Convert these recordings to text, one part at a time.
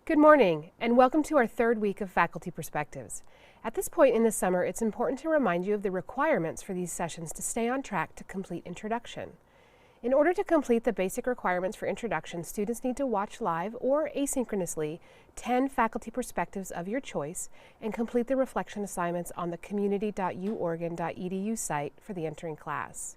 Good morning, and welcome to our third week of Faculty Perspectives. At this point in the summer, it's important to remind you of the requirements for these sessions to stay on track to complete introduction. In order to complete the basic requirements for introduction, students need to watch live or asynchronously 10 faculty perspectives of your choice and complete the reflection assignments on the community.uoregon.edu site for the entering class.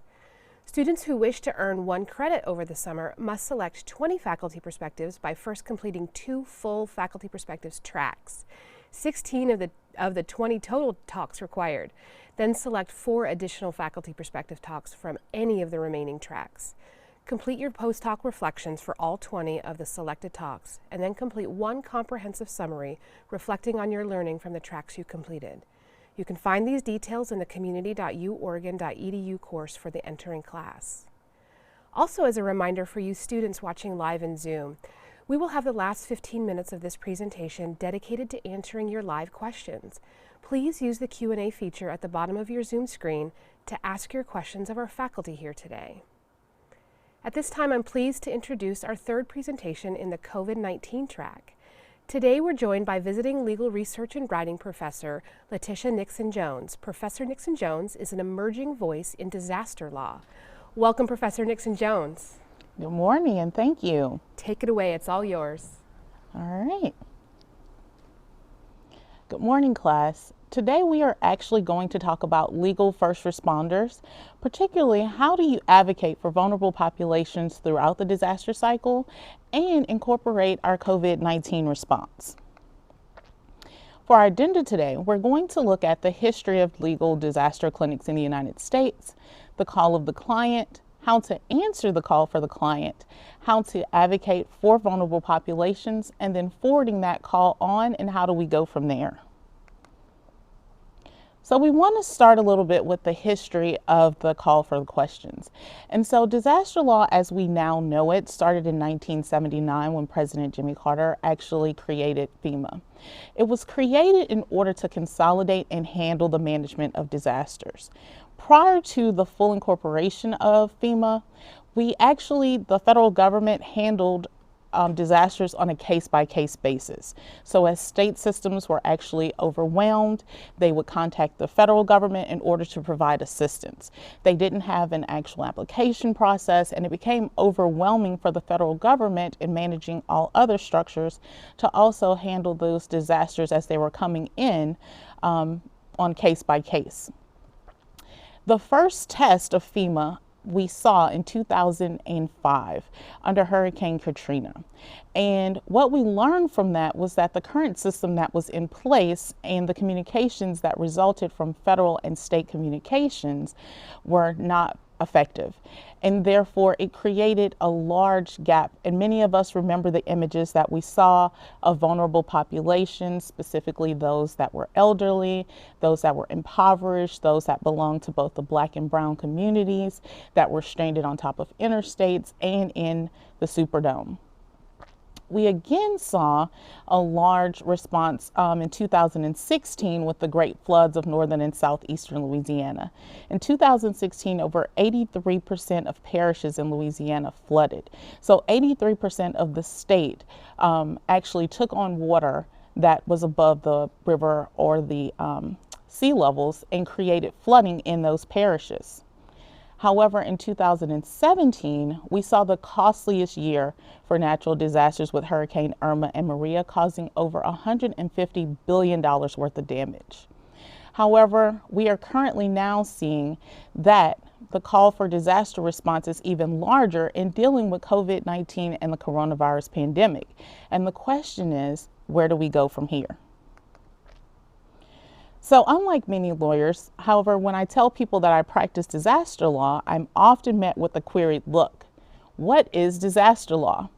Students who wish to earn 1 credit over the summer must select 20 faculty perspectives by first completing 2 full faculty perspectives tracks, 16 of the 20 total talks required. Then select 4 additional faculty perspective talks from any of the remaining tracks. Complete your post-talk reflections for all 20 of the selected talks, and then complete 1 comprehensive summary reflecting on your learning from the tracks you completed. You can find these details in the community.uoregon.edu course for the entering class. Also, as a reminder for you students watching live in Zoom, we will have the last 15 minutes of this presentation dedicated to answering your live questions. Please use the Q&A feature at the bottom of your Zoom screen to ask your questions of our faculty here today. At this time, I'm pleased to introduce our third presentation in the COVID-19 track. Today, we're joined by visiting legal research and writing professor Latisha Nixon-Jones. Professor Nixon-Jones is an emerging voice in disaster law. Welcome, Professor Nixon-Jones. Good morning, and thank you. Take it away. It's all yours. All right. Good morning, class. Today we are actually going to talk about legal first responders, particularly how do you advocate for vulnerable populations throughout the disaster cycle and incorporate our COVID-19 response. For our agenda today, we're going to look at the history of legal disaster clinics in the United States, the call of the client, how to answer the call for the client, how to advocate for vulnerable populations, and then forwarding that call on, and how do we go from there. So we want to start a little bit with the history of the call for the questions. And so disaster law as we now know it started in 1979 when President Jimmy Carter actually created FEMA. It was created in order to consolidate and handle the management of disasters. Prior to the full incorporation of FEMA, the federal government handled disasters on a case-by-case basis. So as state systems were actually overwhelmed, they would contact the federal government in order to provide assistance. They didn't have an actual application process, and it became overwhelming for the federal government in managing all other structures to also handle those disasters as they were coming in on case-by-case. The first test of FEMA we saw in 2005 under Hurricane Katrina. And what we learned from that was that the current system that was in place and the communications that resulted from federal and state communications were not effective. And therefore it created a large gap. And many of us remember the images that we saw of vulnerable populations, specifically those that were elderly, those that were impoverished, those that belonged to both the Black and brown communities that were stranded on top of interstates and in the Superdome. We again saw a large response in 2016 with the great floods of northern and southeastern Louisiana. In 2016, over 83% of parishes in Louisiana flooded. So 83% of the state actually took on water that was above the river or the sea levels and created flooding in those parishes. However, in 2017, we saw the costliest year for natural disasters with Hurricane Irma and Maria, causing over $150 billion worth of damage. However, we are currently now seeing that the call for disaster response is even larger in dealing with COVID-19 and the coronavirus pandemic. And the question is, where do we go from here? So unlike many lawyers, however, when I tell people that I practice disaster law, I'm often met with the query, look, what is disaster law?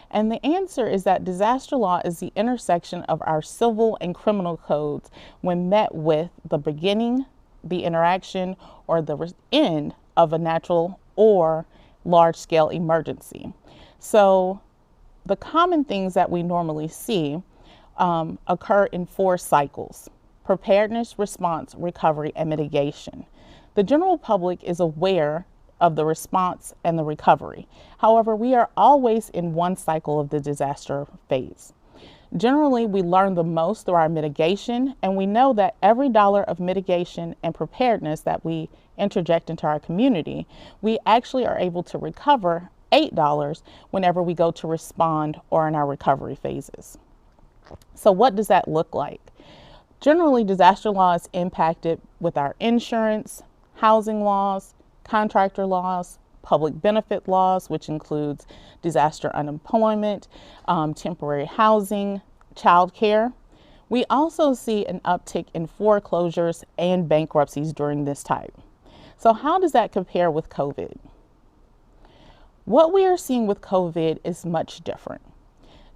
And the answer is that disaster law is the intersection of our civil and criminal codes when met with the beginning, the interaction, or the end of a natural or large-scale emergency. So the common things that we normally see occur in 4 cycles: preparedness, response, recovery, and mitigation. The general public is aware of the response and the recovery. However, we are always in one cycle of the disaster phase. Generally, we learn the most through our mitigation, and we know that every dollar of mitigation and preparedness that we interject into our community, we actually are able to recover $8 whenever we go to respond or in our recovery phases. So what does that look like? Generally, disaster law is impacted with our insurance, housing laws, contractor laws, public benefit laws, which includes disaster unemployment, temporary housing, childcare. We also see an uptick in foreclosures and bankruptcies during this time. So how does that compare with COVID? What we are seeing with COVID is much different.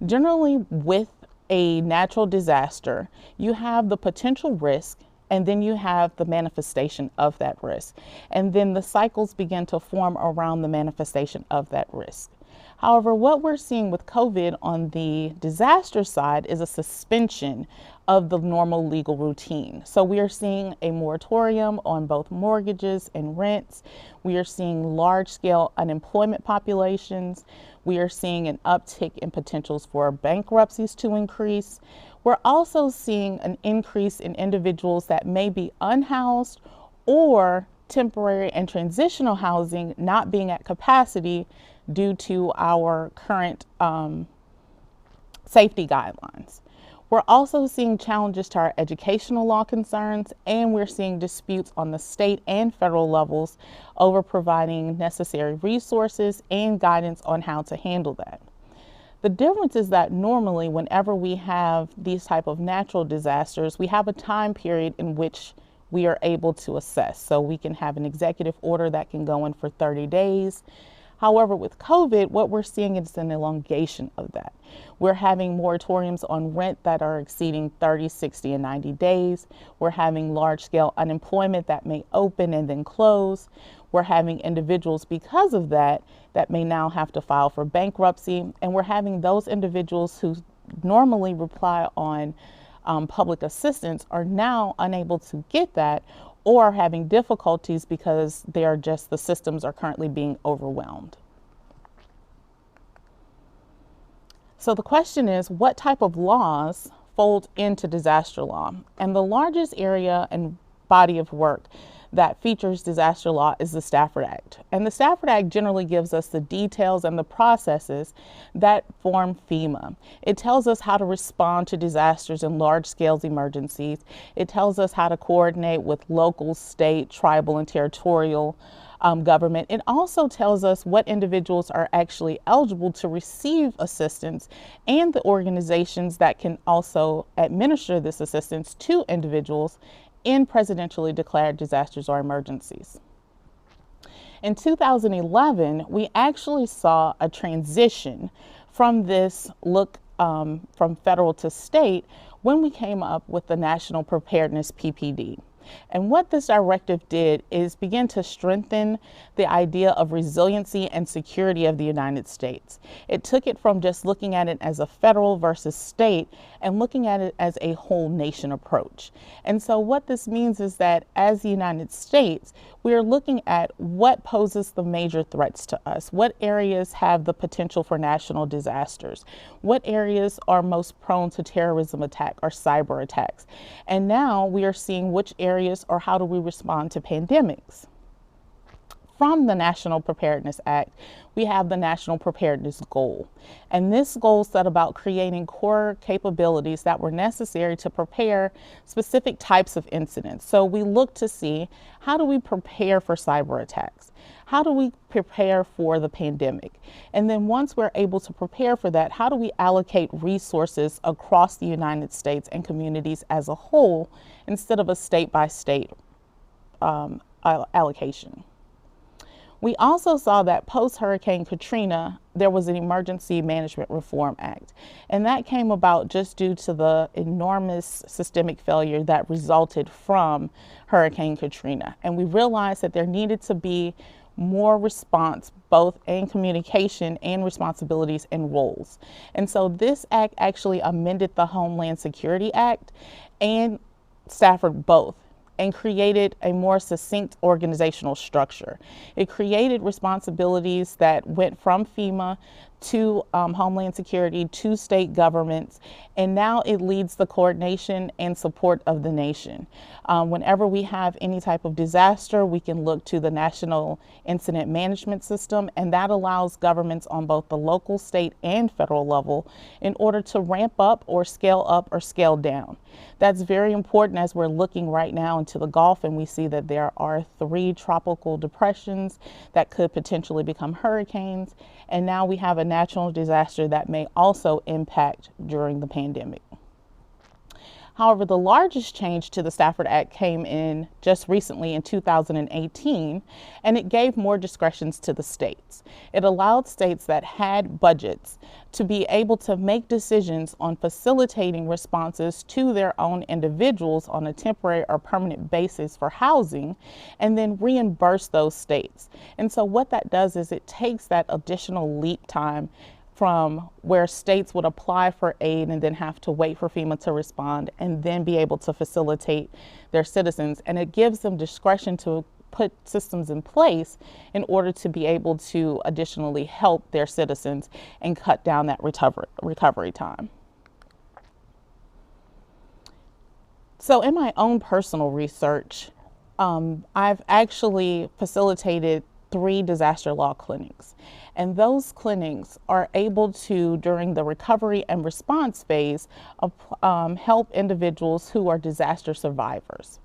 Generally, with a natural disaster, you have the potential risk, and then you have the manifestation of that risk. And then the cycles begin to form around the manifestation of that risk. However, what we're seeing with COVID on the disaster side is a suspension of the normal legal routine. So we are seeing a moratorium on both mortgages and rents. We are seeing large-scale unemployment populations. We are seeing an uptick in potentials for bankruptcies to increase. We're also seeing an increase in individuals that may be unhoused or temporary and transitional housing not being at capacity due to our current safety guidelines. We're also seeing challenges to our educational law concerns, and we're seeing disputes on the state and federal levels over providing necessary resources and guidance on how to handle that. The difference is that normally whenever we have these type of natural disasters, we have a time period in which we are able to assess. So we can have an executive order that can go in for 30 days. However, with COVID, what we're seeing is an elongation of that. We're having moratoriums on rent that are exceeding 30, 60, and 90 days. We're having large-scale unemployment that may open and then close. We're having individuals, because of that, that may now have to file for bankruptcy. And we're having those individuals who normally rely on public assistance are now unable to get that, or are having difficulties because the systems are currently being overwhelmed. So the question is, what type of laws fold into disaster law? And the largest area and body of work that features disaster law is the Stafford Act. And the Stafford Act generally gives us the details and the processes that form FEMA. It tells us how to respond to disasters and large-scale emergencies. It tells us how to coordinate with local, state, tribal, and territorial government. It also tells us what individuals are actually eligible to receive assistance and the organizations that can also administer this assistance to individuals in presidentially declared disasters or emergencies. In 2011, we actually saw a transition from this look from federal to state when we came up with the National Preparedness PPD. And what this directive did is begin to strengthen the idea of resiliency and security of the United States. It took it from just looking at it as a federal versus state and looking at it as a whole nation approach. And so what this means is that as the United States, we are looking at what poses the major threats to us, what areas have the potential for national disasters, what areas are most prone to terrorism attack or cyber attacks. And now we are seeing which areas or how do we respond to pandemics. From the National Preparedness Act, we have the National Preparedness Goal. And this goal set about creating core capabilities that were necessary to prepare specific types of incidents. So we look to see, how do we prepare for cyber attacks? How do we prepare for the pandemic? And then once we're able to prepare for that, how do we allocate resources across the United States and communities as a whole instead of a state-by-state allocation? We also saw that post-Hurricane Katrina, there was an Emergency Management Reform Act. And that came about just due to the enormous systemic failure that resulted from Hurricane Katrina. And we realized that there needed to be more response, both in communication and responsibilities and roles. And so this act actually amended the Homeland Security Act and Stafford both, and created a more succinct organizational structure. It created responsibilities that went from FEMA to Homeland Security, to state governments, and now it leads the coordination and support of the nation. Whenever we have any type of disaster, we can look to the National Incident Management System, and that allows governments on both the local, state, and federal level in order to ramp up or scale down. That's very important as we're looking right now into the Gulf, and we see that there are 3 tropical depressions that could potentially become hurricanes, and now we have a natural disaster that may also impact during the pandemic. However, the largest change to the Stafford Act came in just recently in 2018, and it gave more discretions to the states. It allowed states that had budgets to be able to make decisions on facilitating responses to their own individuals on a temporary or permanent basis for housing, and then reimburse those states. And so what that does is it takes that additional lead time from where states would apply for aid and then have to wait for FEMA to respond and then be able to facilitate their citizens. And it gives them discretion to put systems in place in order to be able to additionally help their citizens and cut down that recovery time. So in my own personal research, I've actually facilitated 3 disaster law clinics. And those clinics are able to, during the recovery and response phase, help individuals who are disaster survivors.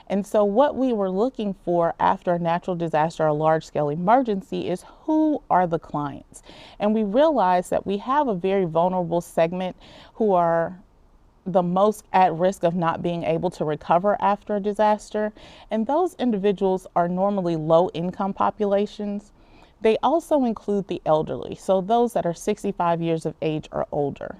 And so what we were looking for after a natural disaster or large-scale emergency is who are the clients. And we realized that we have a very vulnerable segment who are the most at risk of not being able to recover after a disaster. And those individuals are normally low-income populations. They also include the elderly, so those that are 65 years of age or older.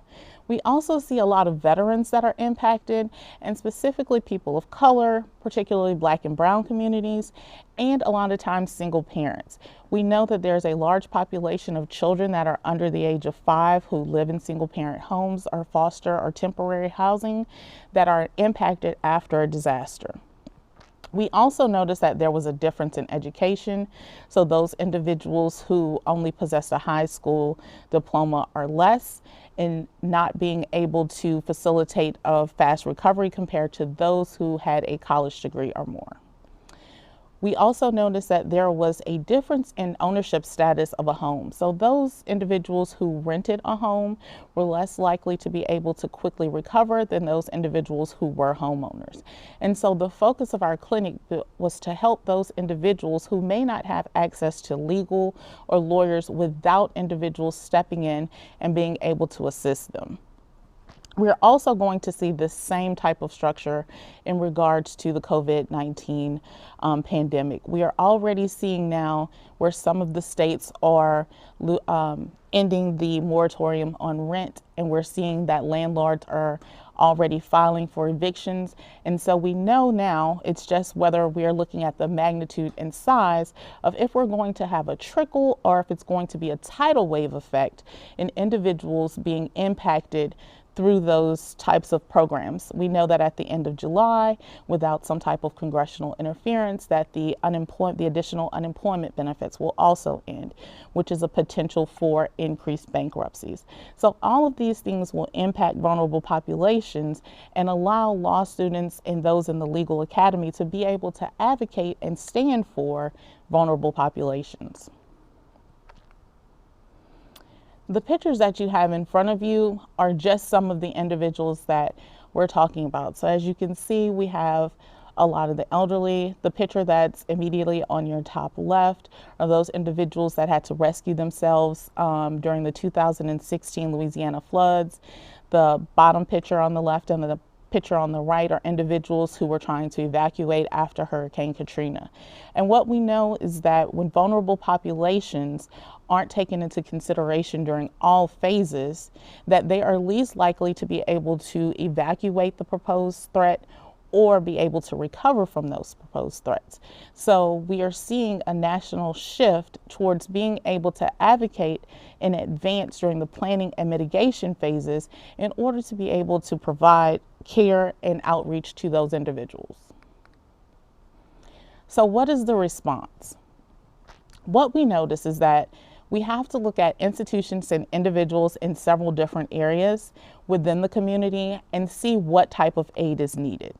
We also see a lot of veterans that are impacted, and specifically people of color, particularly Black and Brown communities, and a lot of times single parents. We know that there's a large population of children that are under the age of 5 who live in single parent homes or foster or temporary housing that are impacted after a disaster. We also noticed that there was a difference in education. So those individuals who only possess a high school diploma or less, in not being able to facilitate a fast recovery compared to those who had a college degree or more. We also noticed that there was a difference in ownership status of a home. So those individuals who rented a home were less likely to be able to quickly recover than those individuals who were homeowners. And so the focus of our clinic was to help those individuals who may not have access to legal or lawyers without individuals stepping in and being able to assist them. We're also going to see the same type of structure in regards to the COVID-19 pandemic. We are already seeing now where some of the states are ending the moratorium on rent, and we're seeing that landlords are already filing for evictions. And so we know now it's just whether we're looking at the magnitude and size of if we're going to have a trickle or if it's going to be a tidal wave effect in individuals being impacted through those types of programs. We know that at the end of July, without some type of congressional interference, that the additional unemployment benefits will also end, which is a potential for increased bankruptcies. So all of these things will impact vulnerable populations and allow law students and those in the legal academy to be able to advocate and stand for vulnerable populations. The pictures that you have in front of you are just some of the individuals that we're talking about. So as you can see, we have a lot of the elderly. The picture that's immediately on your top left are those individuals that had to rescue themselves during the 2016 Louisiana floods. The bottom picture on the left and the picture on the right are individuals who were trying to evacuate after Hurricane Katrina. And what we know is that when vulnerable populations aren't taken into consideration during all phases, that they are least likely to be able to evacuate the proposed threat or be able to recover from those proposed threats. So we are seeing a national shift towards being able to advocate in advance during the planning and mitigation phases in order to be able to provide care and outreach to those individuals. So what is the response? What we notice is that We have to look at institutions and individuals in several different areas within the community and see what type of aid is needed.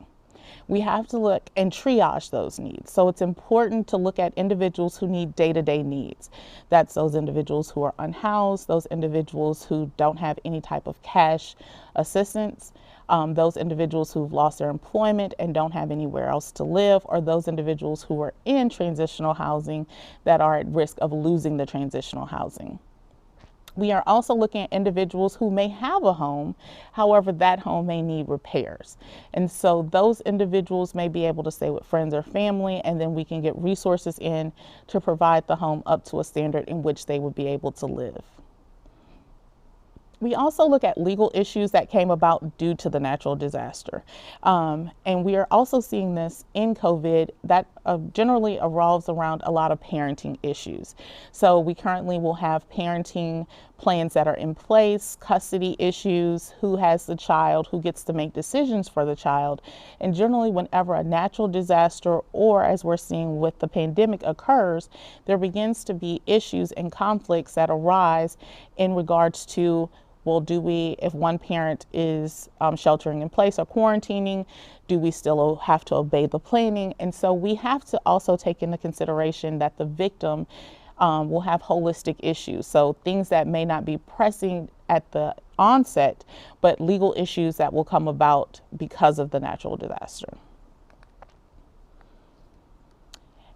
We have to look and triage those needs. So it's important to look at individuals who need day-to-day needs. That's those individuals who are unhoused, those individuals who don't have any type of cash assistance, those individuals who've lost their employment and don't have anywhere else to live, or those individuals who are in transitional housing that are at risk of losing the transitional housing. We are also looking at individuals who may have a home, however, that home may need repairs. And so those individuals may be able to stay with friends or family, and then we can get resources in to provide the home up to a standard in which they would be able to live. We also look at legal issues that came about due to the natural disaster. And we are also seeing this in COVID that generally revolves around a lot of parenting issues. So we currently will have parenting plans that are in place, custody issues, who has the child, who gets to make decisions for the child. And generally whenever a natural disaster, or as we're seeing with the pandemic, occurs, there begins to be issues and conflicts that arise in regards to, well, if one parent is sheltering in place or quarantining, do we still have to obey the planning? And so we have to also take into consideration that the victim will have holistic issues. So things that may not be pressing at the onset, but legal issues that will come about because of the natural disaster.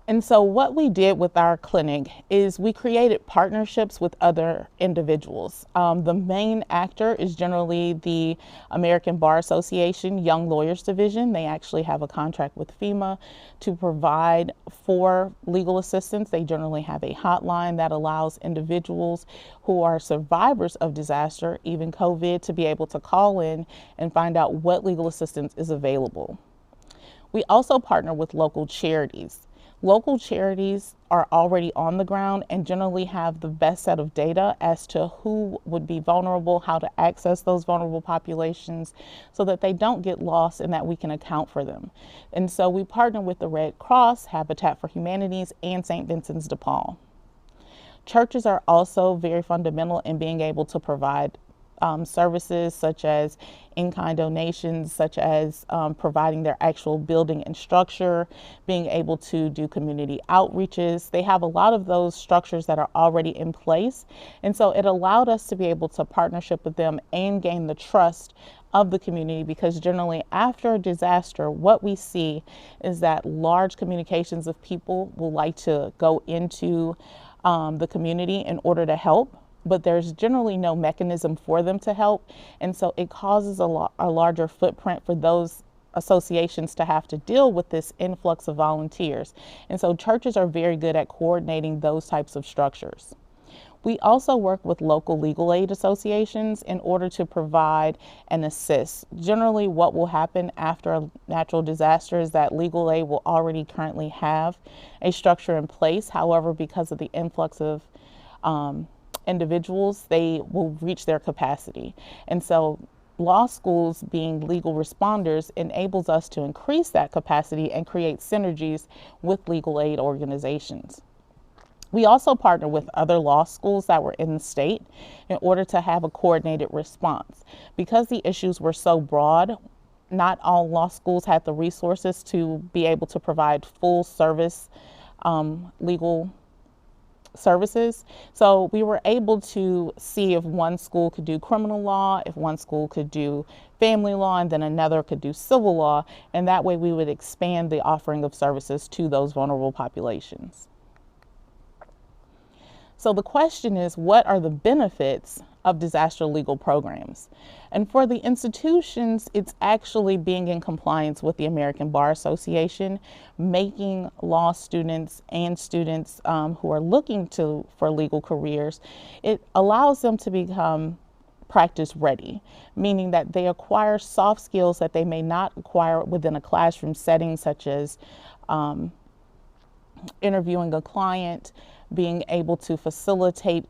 And so what we did with our clinic is we created partnerships with other individuals. The main actor is generally the American Bar Association Young Lawyers Division. They actually have a contract with FEMA to provide for legal assistance. They generally have a hotline that allows individuals who are survivors of disaster, even COVID, to be able to call in and find out what legal assistance is available. We also partner with local charities. Local charities are already on the ground and generally have the best set of data as to who would be vulnerable, how to access those vulnerable populations so that they don't get lost and that we can account for them. And so we partner with the Red Cross, Habitat for Humanities, and St. Vincent's de Paul. Churches are also very fundamental in being able to provide services such as in-kind donations, such as providing their actual building and structure, being able to do community outreaches. They have a lot of those structures that are already in place. And so it allowed us to be able to partnership with them and gain the trust of the community, because generally after a disaster, what we see is that large communications of people will like to go into the community in order to help, but there's generally no mechanism for them to help. And so it causes a larger footprint for those associations to have to deal with this influx of volunteers. And so churches are very good at coordinating those types of structures. We also work with local legal aid associations in order to provide and assist. Generally, what will happen after a natural disaster is that legal aid will already currently have a structure in place. However, because of the influx of individuals, they will reach their capacity. And so law schools being legal responders enables us to increase that capacity and create synergies with legal aid organizations. We also partner with other law schools that were in the state in order to have a coordinated response. Because the issues were so broad, not all law schools had the resources to be able to provide full service legal services. So we were able to see if one school could do criminal law, if one school could do family law, and then another could do civil law. And that way we would expand the offering of services to those vulnerable populations. So the question is, what are the benefits of disaster legal programs? And for the institutions, it's actually being in compliance with the American Bar Association, making law students and students who are looking for legal careers, it allows them to become practice ready, meaning that they acquire soft skills that they may not acquire within a classroom setting, such as interviewing a client, being able to facilitate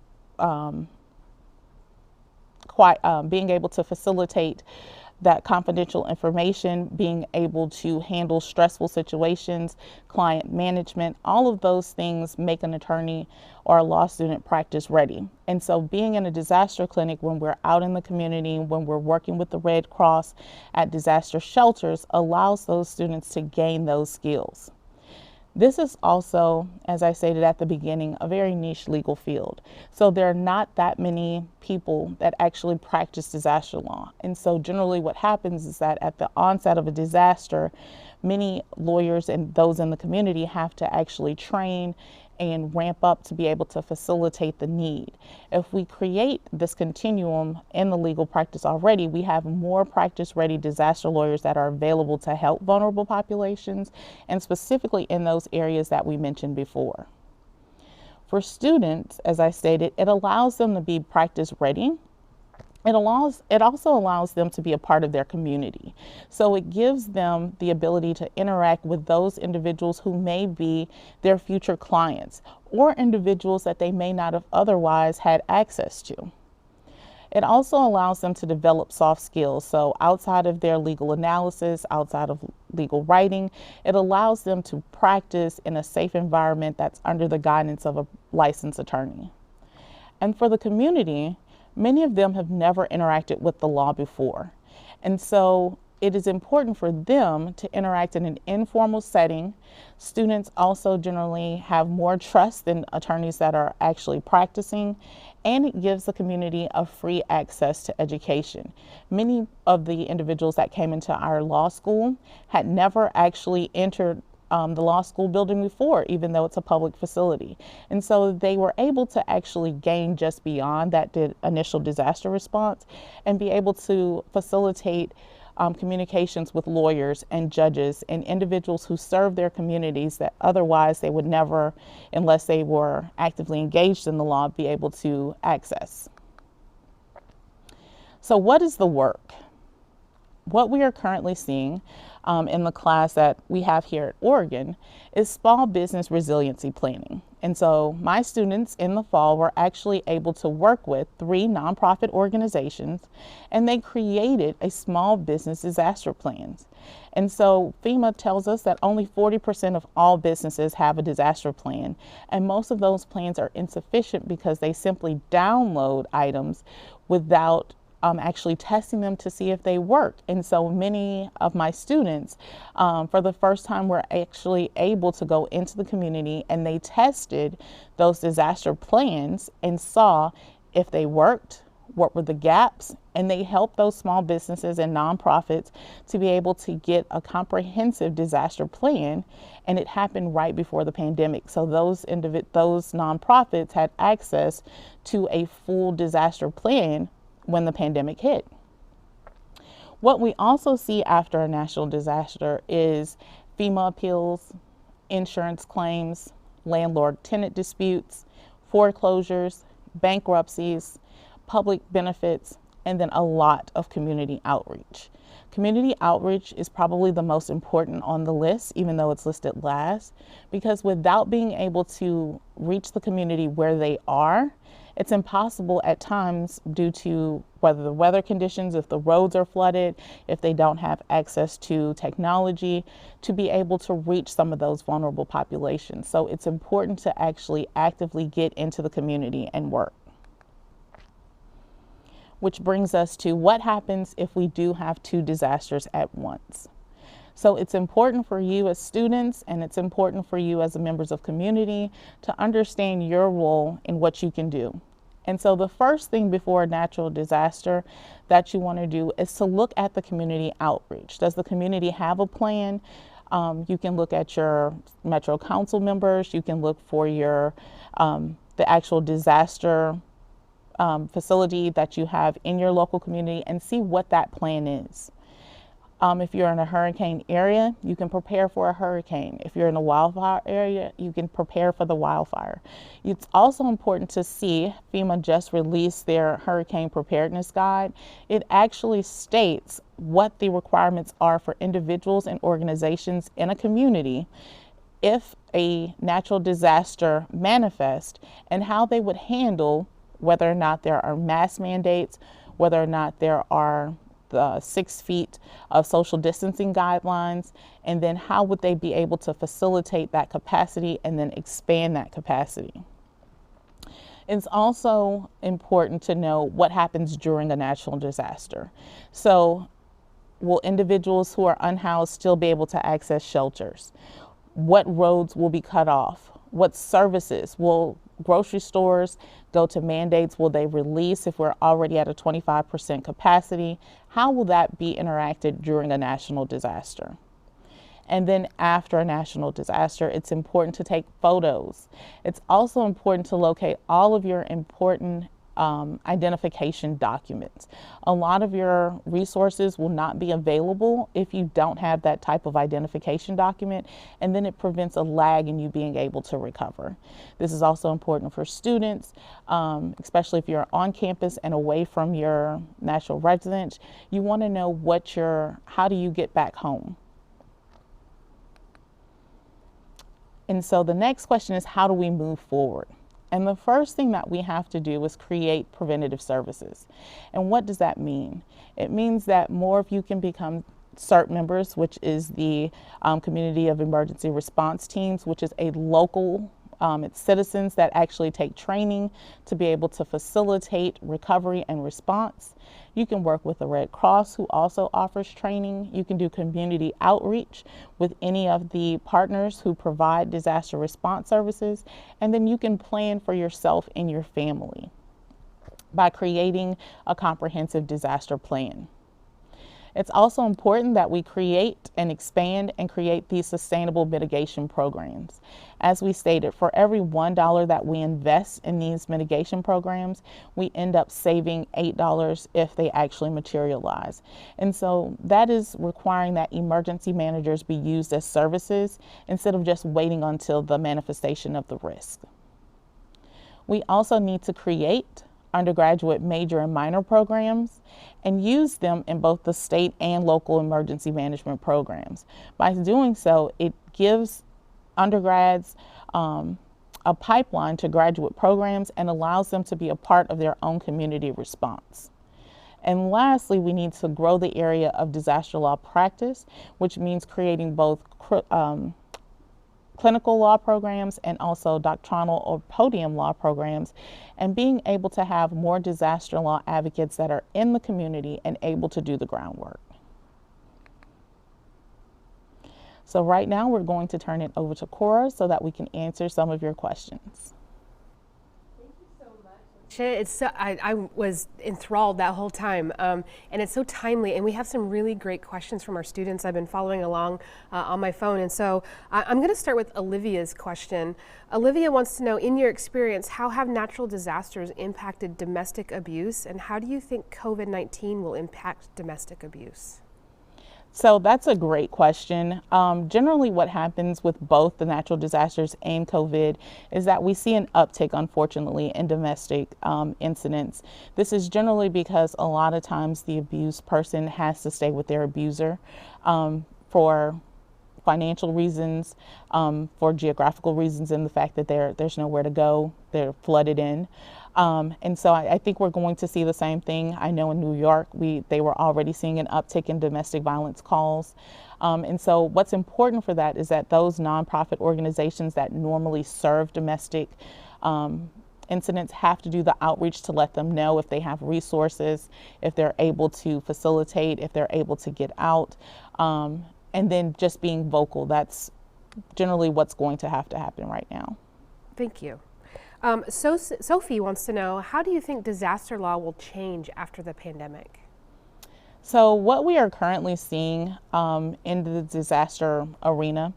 that confidential information, being able to handle stressful situations, client management, all of those things make an attorney or a law student practice ready. And so being in a disaster clinic when we're out in the community, when we're working with the Red Cross at disaster shelters, allows those students to gain those skills. This is also, as I stated at the beginning, a very niche legal field. So there are not that many people that actually practice disaster law. And so generally what happens is that at the onset of a disaster, many lawyers and those in the community have to actually train and ramp up to be able to facilitate the need. If we create this continuum in the legal practice already, we have more practice-ready disaster lawyers that are available to help vulnerable populations, and specifically in those areas that we mentioned before. For students, as I stated, it allows them to be practice-ready. It also allows them to be a part of their community. So it gives them the ability to interact with those individuals who may be their future clients or individuals that they may not have otherwise had access to. It also allows them to develop soft skills. So outside of their legal analysis, outside of legal writing, it allows them to practice in a safe environment that's under the guidance of a licensed attorney. And for the community, many of them have never interacted with the law before. And so it is important for them to interact in an informal setting. Students also generally have more trust than attorneys that are actually practicing, and it gives the community a free access to education. Many of the individuals that came into our law school had never actually entered the law school building before, even though it's a public facility. And so they were able to actually gain just beyond that initial disaster response and be able to facilitate communications with lawyers and judges and individuals who serve their communities that otherwise they would never, unless they were actively engaged in the law, be able to access. So what is the work? What we are currently seeing in the class that we have here at Oregon is small business resiliency planning. And so my students in the fall were actually able to work with 3 nonprofit organizations, and they created a small business disaster plans. And so FEMA tells us that only 40% of all businesses have a disaster plan, and most of those plans are insufficient because they simply download items without actually testing them to see if they work. And so many of my students, for the first time, were actually able to go into the community, and they tested those disaster plans and saw if they worked, what were the gaps, and they helped those small businesses and nonprofits to be able to get a comprehensive disaster plan. And it happened right before the pandemic. So those nonprofits had access to a full disaster plan when the pandemic hit. What we also see after a national disaster is FEMA appeals, insurance claims, landlord-tenant disputes, foreclosures, bankruptcies, public benefits, and then a lot of community outreach. Community outreach is probably the most important on the list, even though it's listed last, because without being able to reach the community where they are, it's impossible at times due to whether the weather conditions, if the roads are flooded, if they don't have access to technology, to be able to reach some of those vulnerable populations. So it's important to actually actively get into the community and work. Which brings us to what happens if we do have 2 disasters at once. So it's important for you as students, and it's important for you as members of community to understand your role in what you can do. And so the first thing before a natural disaster that you want to do is to look at the community outreach. Does the community have a plan? You can look at your Metro Council members. You can look for your the actual disaster facility that you have in your local community and see what that plan is. If you're in a hurricane area, you can prepare for a hurricane. If you're in a wildfire area, you can prepare for the wildfire. It's also important to see, FEMA just released their hurricane preparedness guide. It actually states what the requirements are for individuals and organizations in a community if a natural disaster manifests, and how they would handle whether or not there are mask mandates, whether or not there are the 6 feet of social distancing guidelines, and then how would they be able to facilitate that capacity and then expand that capacity. It's also important to know what happens during a natural disaster. So will individuals who are unhoused still be able to access shelters? What roads will be cut off? What services? Will grocery stores go to mandates? Will they release if we're already at a 25% capacity? How will that be interacted during a national disaster? And then after a national disaster, it's important to take photos. It's also important to locate all of your important identification documents. A lot of your resources will not be available if you don't have that type of identification document, and then it prevents a lag in you being able to recover. This is also important for students, especially if you're on campus and away from your natural residence. You want to know how do you get back home? And so the next question is, how do we move forward? And the first thing that we have to do is create preventative services. And what does that mean? It means that more of you can become CERT members, which is the Community of Emergency Response Teams, which is a local, it's citizens that actually take training to be able to facilitate recovery and response. You can work with the Red Cross, who also offers training. You can do community outreach with any of the partners who provide disaster response services. And then you can plan for yourself and your family by creating a comprehensive disaster plan. It's also important that we create and expand and create these sustainable mitigation programs. As we stated, for every $1 that we invest in these mitigation programs, we end up saving $8 if they actually materialize. And so that is requiring that emergency managers be used as services instead of just waiting until the manifestation of the risk. We also need to create undergraduate major and minor programs and use them in both the state and local emergency management programs. By doing so, it gives undergrads a pipeline to graduate programs and allows them to be a part of their own community response. And lastly, we need to grow the area of disaster law practice, which means creating both clinical law programs and also doctrinal or podium law programs, and being able to have more disaster law advocates that are in the community and able to do the groundwork. So right now we're going to turn it over to Cora so that we can answer some of your questions. I was enthralled that whole time, and it's so timely, and we have some really great questions from our students. I've been following along on my phone, and so I'm going to start with Olivia's question. Olivia wants to know, in your experience, how have natural disasters impacted domestic abuse, and how do you think COVID-19 will impact domestic abuse? So that's a great question. Generally what happens with both the natural disasters and COVID is that we see an uptick, unfortunately, in domestic incidents. This is generally because a lot of times the abused person has to stay with their abuser for financial reasons, for geographical reasons, and the fact that there's nowhere to go, they're flooded in. And so I think we're going to see the same thing. I know in New York, they were already seeing an uptick in domestic violence calls. And so what's important for that is that those nonprofit organizations that normally serve domestic incidents have to do the outreach to let them know if they have resources, if they're able to facilitate, if they're able to get out, and then just being vocal. That's generally what's going to have to happen right now. Thank you. So Sophie wants to know, how do you think disaster law will change after the pandemic? So what we are currently seeing in the disaster arena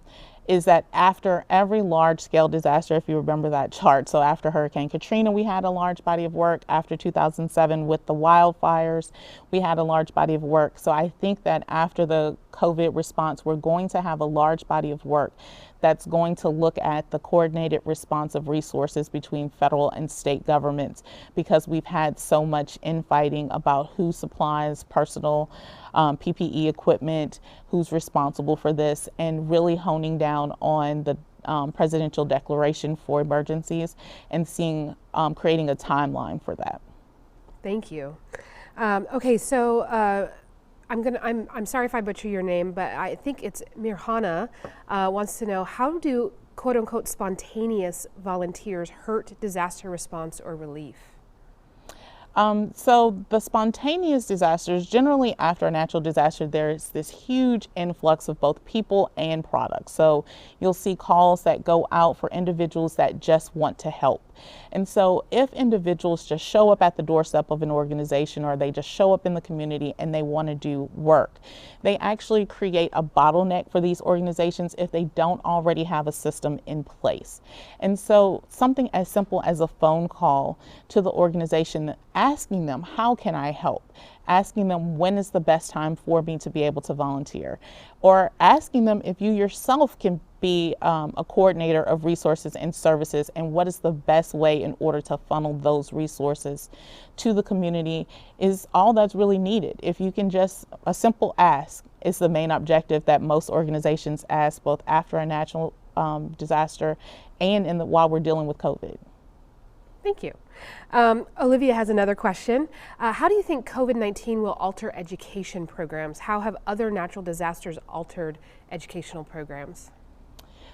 is that after every large-scale disaster, if you remember that chart, so after Hurricane Katrina, we had a large body of work. After 2007 with the wildfires, we had a large body of work. So I think that after the COVID response, we're going to have a large body of work that's going to look at the coordinated response of resources between federal and state governments, because we've had so much infighting about who supplies personal PPE equipment, who's responsible for this, and really honing down on the presidential declaration for emergencies and creating a timeline for that. Thank you. Okay, so I'm sorry if I butcher your name, but I think it's Mirhana wants to know, how do quote unquote spontaneous volunteers hurt disaster response or relief? So the spontaneous disasters, generally after a natural disaster, there's this huge influx of both people and products. So you'll see calls that go out for individuals that just want to help. And so if individuals just show up at the doorstep of an organization, or they just show up in the community and they want to do work, they actually create a bottleneck for these organizations if they don't already have a system in place. And so something as simple as a phone call to the organization, asking them, how can I help? Asking them, when is the best time for me to be able to volunteer? Or asking them if you yourself can be a coordinator of resources and services, and what is the best way in order to funnel those resources to the community is all that's really needed. If you can just, a simple ask is the main objective that most organizations ask, both after a natural disaster and while we're dealing with COVID. Thank you. Olivia has another question. How do you think COVID-19 will alter education programs? How have other natural disasters altered educational programs?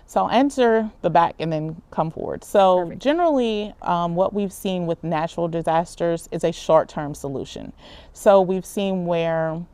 So I'll answer the back and then come forward. So Perfect. Generally, what we've seen with natural disasters is a short-term solution. So we've seen where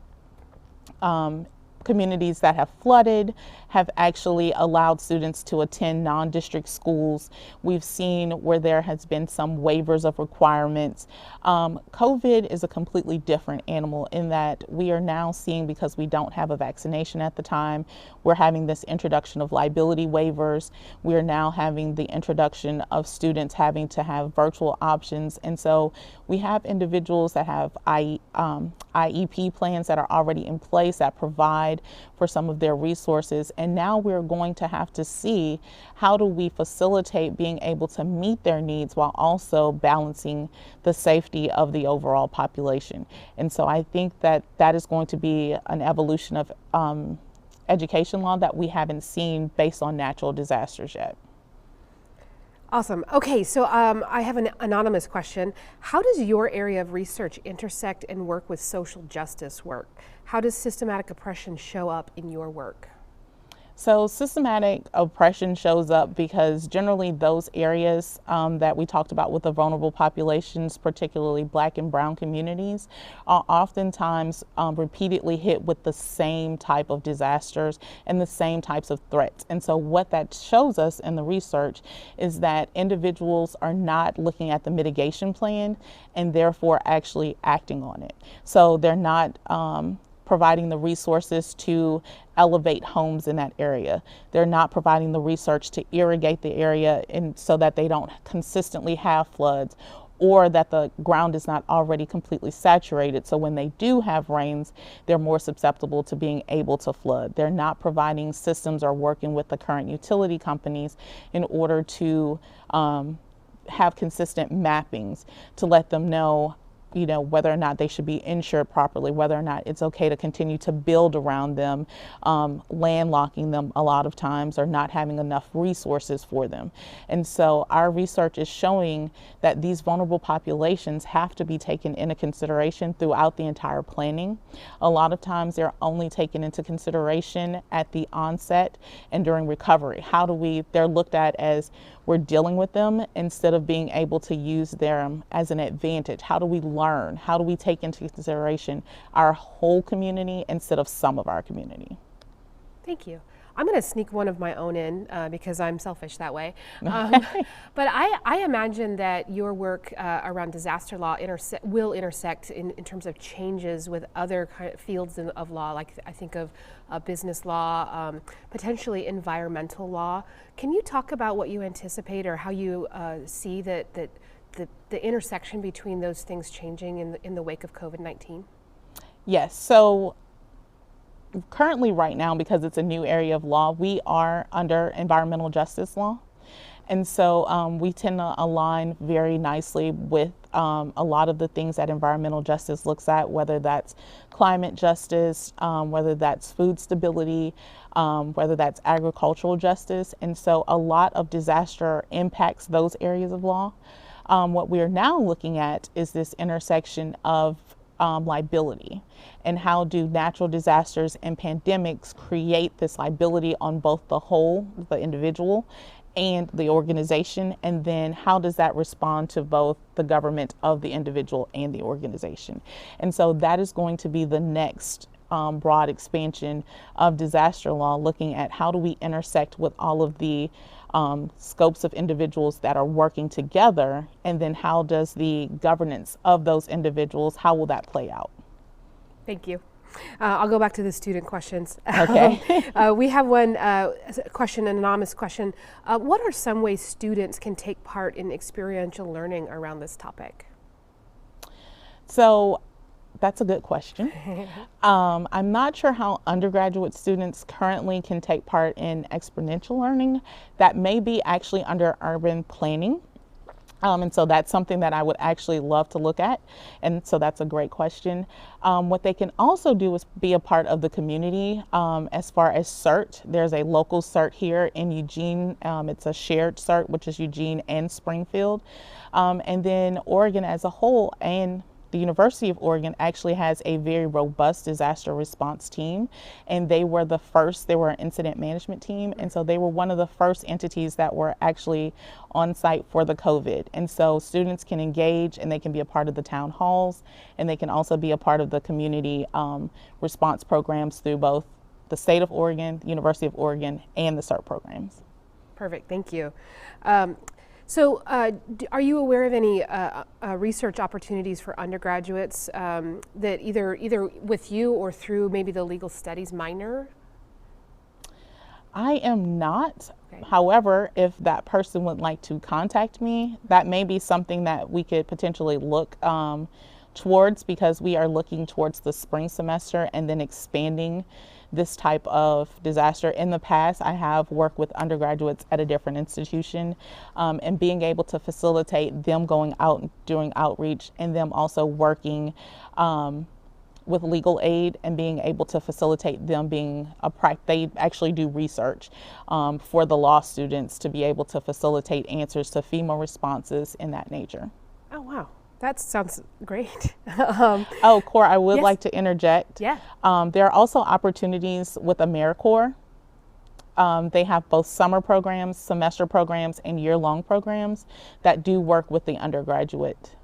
communities that have flooded have actually allowed students to attend non-district schools. We've seen where there has been some waivers of requirements. COVID is a completely different animal in that we are now seeing, because we don't have a vaccination at the time, we're having this introduction of liability waivers. We are now having the introduction of students having to have virtual options. And so we have individuals that have IEP plans that are already in place that provide for some of their resources. And now we're going to have to see, how do we facilitate being able to meet their needs while also balancing the safety of the overall population. And so I think that that is going to be an evolution of education law that we haven't seen based on natural disasters yet. Awesome. Okay, so I have an anonymous question. How does your area of research intersect and work with social justice work? How does systematic oppression show up in your work? So systematic oppression shows up because generally those areas that we talked about with the vulnerable populations, particularly Black and Brown communities, are oftentimes repeatedly hit with the same type of disasters and the same types of threats. And so what that shows us in the research is that individuals are not looking at the mitigation plan and therefore actually acting on it. So they're not providing the resources to elevate homes in that area. They're not providing the research to irrigate the area so that they don't consistently have floods, or that the ground is not already completely saturated. So when they do have rains, they're more susceptible to being able to flood. They're not providing systems or working with the current utility companies in order to have consistent mappings to let them know whether or not they should be insured properly, whether or not it's okay to continue to build around them, landlocking them a lot of times, or not having enough resources for them. And so our research is showing that these vulnerable populations have to be taken into consideration throughout the entire planning. A lot of times they're only taken into consideration at the onset and during recovery. They're looked at as we're dealing with them instead of being able to use them as an advantage. How do we learn? How do we take into consideration our whole community instead of some of our community? Thank you. I'm going to sneak one of my own in because I'm selfish that way. But I imagine that your work around disaster law will intersect in terms of changes with other fields of law, like I think of business law, potentially environmental law. Can you talk about what you anticipate or how you see that the intersection between those things changing in the wake of COVID-19? Yes. So currently right now, because it's a new area of law, we are under environmental justice law. And so we tend to align very nicely with a lot of the things that environmental justice looks at, whether that's climate justice, whether that's food stability, whether that's agricultural justice. And so a lot of disaster impacts those areas of law. What we are now looking at is this intersection of liability, and how do natural disasters and pandemics create this liability on both the whole, the individual, and the organization, and then how does that respond to both the government of the individual and the organization. And so that is going to be the next broad expansion of disaster law, looking at how do we intersect with all of the scopes of individuals that are working together, and then how does the governance of those individuals, how will that play out? Thank you. I'll go back to the student questions. Okay. We have one question, an anonymous question. What are some ways students can take part in experiential learning around this topic? So that's a good question. I'm not sure how undergraduate students currently can take part in experiential learning. That may be actually under urban planning. And so that's something that I would actually love to look at. And so that's a great question. What they can also do is be a part of the community. As far as CERT, there's a local CERT here in Eugene. It's a shared CERT, which is Eugene and Springfield. And then Oregon as a whole, and the University of Oregon actually has a very robust disaster response team, and they were an incident management team, and so they were one of the first entities that were actually on site for the COVID. And so students can engage, and they can be a part of the town halls, and they can also be a part of the community response programs through both the state of Oregon, the University of Oregon, and the CERT programs. Perfect, thank you. So are you aware of any research opportunities for undergraduates that either with you or through maybe the legal studies minor? I am not. Okay. However, if that person would like to contact me, that may be something that we could potentially look towards, because we are looking towards the spring semester and then expanding this type of disaster. In the past, I have worked with undergraduates at a different institution, and being able to facilitate them going out and doing outreach, and them also working with legal aid, and being able to facilitate them being they actually do research for the law students to be able to facilitate answers to FEMA responses in that nature. Oh, wow. That sounds great. Oh, Cora, I would Yes. like to interject. Yeah. There are also opportunities with AmeriCorps. They have both summer programs, semester programs, and year-long programs that do work with the undergraduate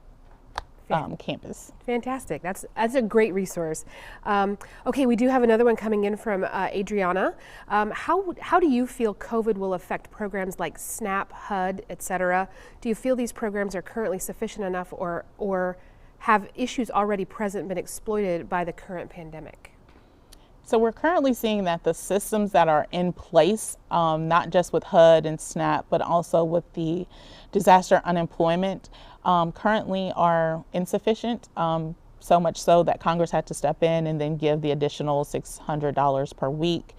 campus. Fantastic. That's a great resource. Okay, we do have another one coming in from Adriana. How do you feel COVID will affect programs like SNAP, HUD, etc.? Do you feel these programs are currently sufficient enough, or have issues already present been exploited by the current pandemic? So we're currently seeing that the systems that are in place, not just with HUD and SNAP, but also with the disaster unemployment, currently are insufficient, so much so that Congress had to step in and then give the additional $600 per week.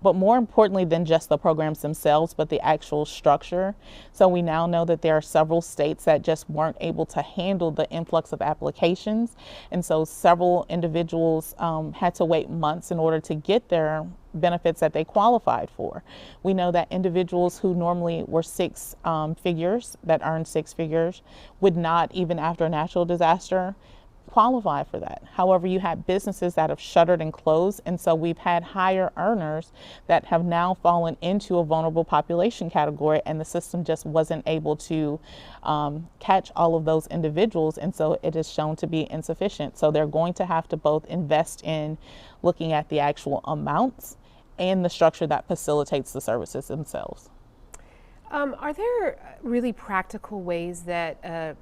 But more importantly than just the programs themselves, but the actual structure. So we now know that there are several states that just weren't able to handle the influx of applications. And so several individuals had to wait months in order to get their benefits that they qualified for. We know that individuals who normally were six figures, that earned six figures, would not, even after a natural disaster, qualify for that. However, you had businesses that have shuttered and closed, and so we've had higher earners that have now fallen into a vulnerable population category, and the system just wasn't able to catch all of those individuals, and so it is shown to be insufficient. So they're going to have to both invest in looking at the actual amounts and the structure that facilitates the services themselves. Are there really practical ways that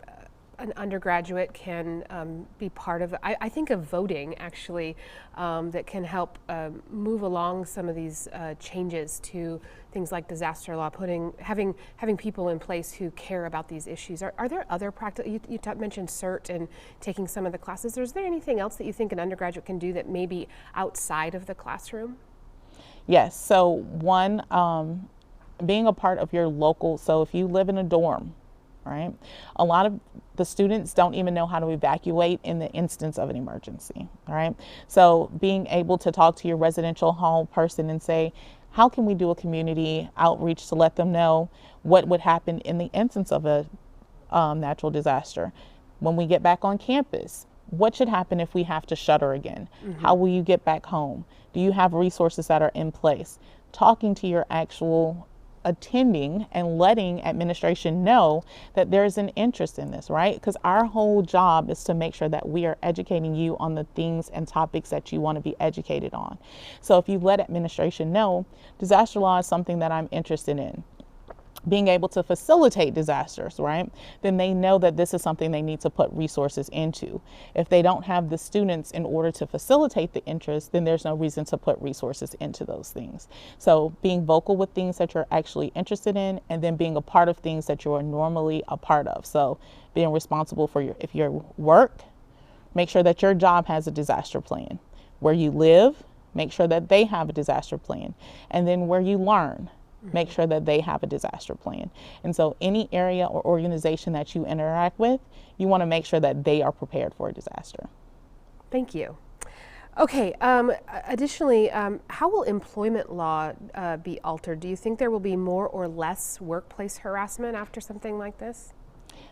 an undergraduate can be part of? I think of voting, actually, that can help move along some of these changes to things like disaster law, having people in place who care about these issues. Are there other practical? You mentioned CERT and taking some of the classes. Is there anything else that you think an undergraduate can do that may be outside of the classroom? Yes. So one, being a part of your local. So if you live in a dorm, right? A lot of the students don't even know how to evacuate in the instance of an emergency, all right? So being able to talk to your residential hall person and say, how can we do a community outreach to let them know what would happen in the instance of a natural disaster? When we get back on campus, what should happen if we have to shutter again? How will you get back home? Do you have resources that are in place? Talking to your actual attending and letting administration know that there's an interest in this, right? Because our whole job is to make sure that we are educating you on the things and topics that you want to be educated on. So if you let administration know, disaster law is something that I'm interested in, being able to facilitate disasters, right? Then they know that this is something they need to put resources into. If they don't have the students in order to facilitate the interest, then there's no reason to put resources into those things. So being vocal with things that you're actually interested in, and then being a part of things that you are normally a part of. So being responsible for if your work, make sure that your job has a disaster plan. Where you live, make sure that they have a disaster plan. And then where you learn, make sure that they have a disaster plan. And so any area or organization that you interact with, you want to make sure that they are prepared for a disaster. Thank you. Okay, additionally, how will employment law be altered? Do you think there will be more or less workplace harassment after something like this?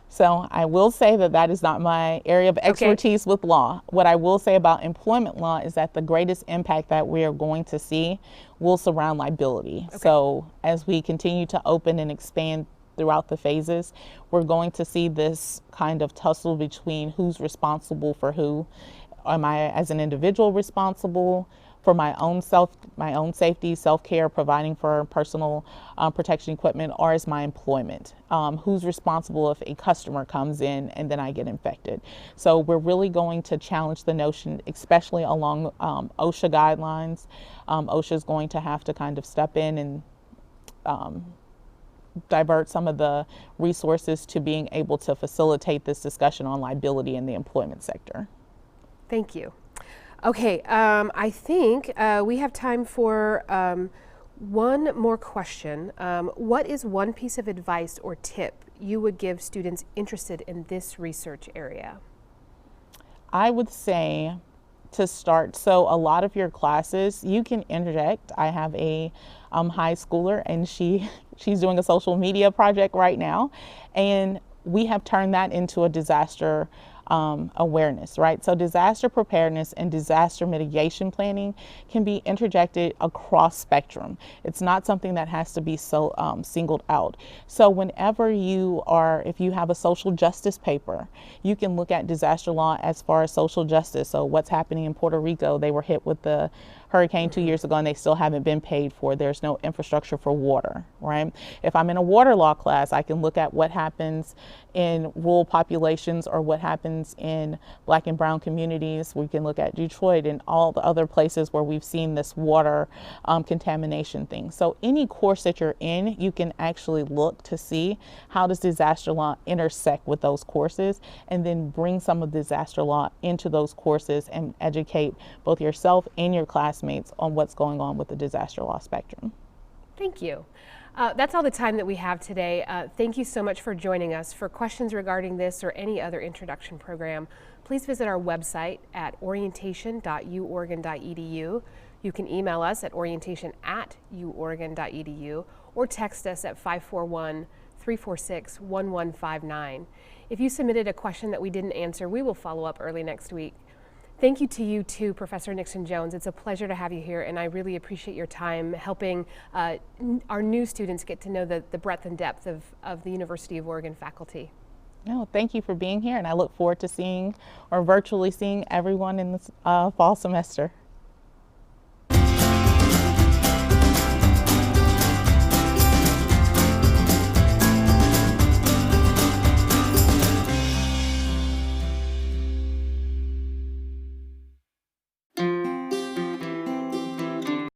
So I will say that that is not my area of expertise with law. What I will say about employment law is that the greatest impact that we are going to see will surround liability. So as we continue to open and expand throughout the phases, we're going to see this kind of tussle between who's responsible for who. Am I as an individual responsible for my own safety, self-care, providing for personal protection equipment, or is my employment? Who's responsible if a customer comes in and then I get infected? So we're really going to challenge the notion, especially along OSHA guidelines. OSHA is going to have to kind of step in and divert some of the resources to being able to facilitate this discussion on liability in the employment sector. Thank you. Okay, I think we have time for one more question. What is one piece of advice or tip you would give students interested in this research area? I would say to start, so a lot of your classes, you can interject. I have a high schooler, and she's doing a social media project right now, and we have turned that into a disaster awareness, right? So disaster preparedness and disaster mitigation planning can be interjected across spectrum. It's not something that has to be so singled out. So whenever if you have a social justice paper, you can look at disaster law as far as social justice. So what's happening in Puerto Rico? They were hit with the hurricane 2 years ago and they still haven't been paid for. There's no infrastructure for water, right? If I'm in a water law class, I can look at what happens in rural populations or what happens in Black and brown communities. We can look at Detroit and all the other places where we've seen this water contamination thing. So any course that you're in, you can actually look to see how does disaster law intersect with those courses, and then bring some of disaster law into those courses and educate both yourself and your classmates on what's going on with the disaster law spectrum. Thank you. That's all the time that we have today. Thank you so much for joining us. For questions regarding this or any other introduction program, please visit our website at orientation.uoregon.edu. You can email us at orientation@uoregon.edu or text us at 541-346-1159. If you submitted a question that we didn't answer, we will follow up early next week. Thank you to you too, Professor Nixon-Jones. It's a pleasure to have you here, and I really appreciate your time helping our new students get to know the breadth and depth of the University of Oregon faculty. No, thank you for being here, and I look forward to seeing or virtually seeing everyone in this fall semester.